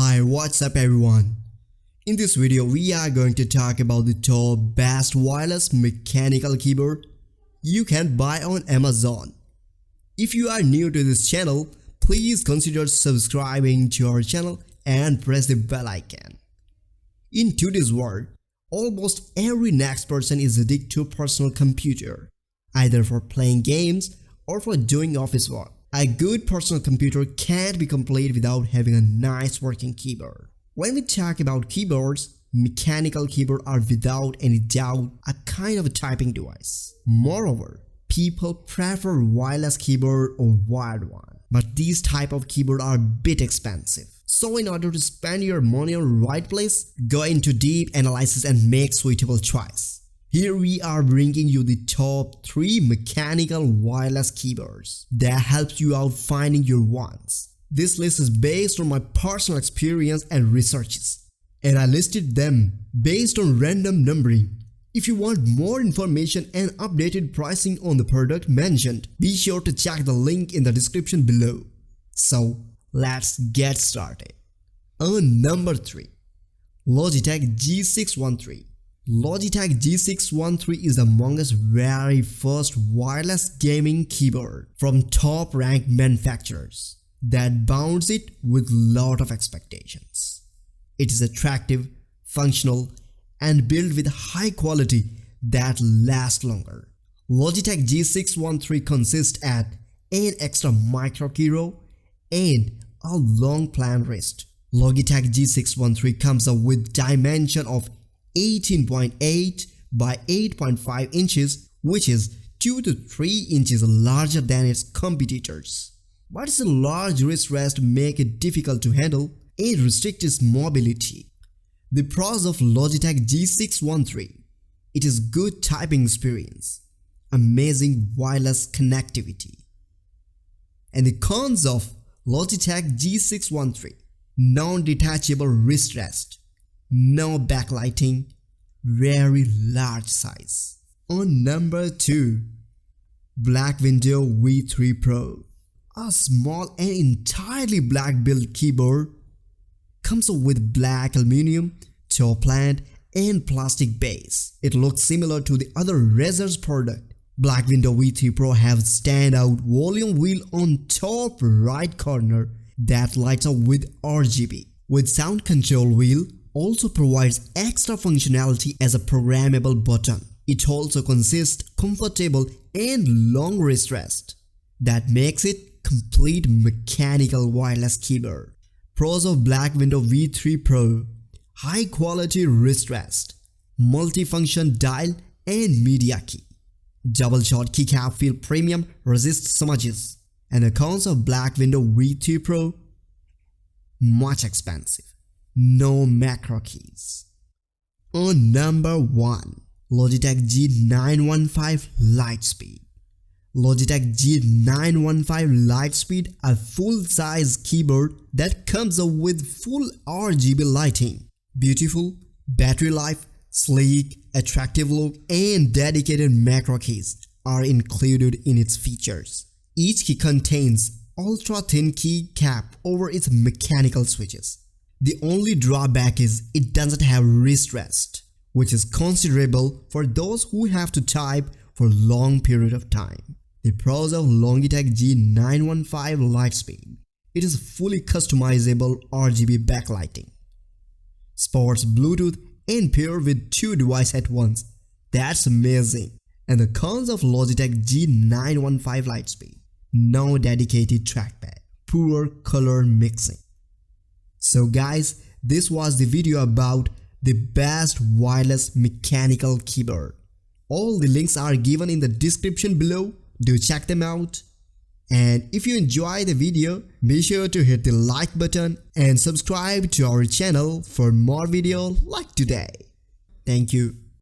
Hi, what's up everyone? In this video, we are going to talk about the top best wireless mechanical keyboard you can buy on Amazon. If you are new to this channel, please consider subscribing to our channel and press the bell icon. In today's world, almost every next person is addicted to a personal computer, either for playing games or for doing office work. A good personal computer can't be complete without having a nice working keyboard. When we talk about keyboards, mechanical keyboards are without any doubt a kind of a typing device. Moreover, people prefer wireless keyboard or wired one. But these type of keyboard are a bit expensive. So in order to spend your money on the right place, go into deep analysis and make suitable choice. Here we are bringing you the top 3 mechanical wireless keyboards that helps you out finding your ones. This list is based on my personal experience and researches, and I listed them based on random numbering. If you want more information and updated pricing on the product mentioned, be sure to check the link in the description below. So let's get started. On number 3, Logitech G613. Logitech G613 is among us very first wireless gaming keyboard from top-ranked manufacturers that bounds it with lot of expectations. It is attractive, functional, and built with high quality that lasts longer. Logitech G613 consists at an extra micro keyrow and a long plan wrist. Logitech G613 comes up with dimension of 18.8 by 8.5 inches, which is 2 to 3 inches larger than its competitors. But its large wrist rest make it difficult to handle and restrict its mobility. The pros of Logitech G613: it is good typing experience, amazing wireless connectivity. And the cons of Logitech G613: non-detachable wrist rest, no backlighting, very large size. On number 2, Black Window V3 Pro. A small and entirely black built keyboard comes with black aluminum, top plant, and plastic base. It looks similar to the other Razer's product. Black Window V3 Pro have standout volume wheel on top right corner that lights up with RGB. With sound control wheel also provides extra functionality as a programmable button. It also consists comfortable and long wrist rest that makes it complete mechanical wireless keyboard. Pros of Black Window V3 Pro: high quality wrist rest, multifunction dial and media key, double shot keycap feel premium, resist smudges. And the cons of Black Window V3 Pro: much expensive, no macro keys. On number 1, Logitech G915 Lightspeed. Logitech G915 Lightspeed, a full-size keyboard that comes up with full RGB lighting. Beautiful, battery life, sleek, attractive look, and dedicated macro keys are included in its features. Each key contains ultra-thin key cap over its mechanical switches. The only drawback is it doesn't have wrist rest, which is considerable for those who have to type for a long period of time. The pros of Logitech G915 Lightspeed: it is fully customizable RGB backlighting, supports Bluetooth and pair with 2 devices at once. That's amazing. And the cons of Logitech G915 Lightspeed: no dedicated trackpad, poor color mixing. So guys, this was the video about the best wireless mechanical keyboard. All the links are given in the description below. Do check them out. And if you enjoy the video, be sure to hit the like button and subscribe to our channel for more videos like today. Thank you.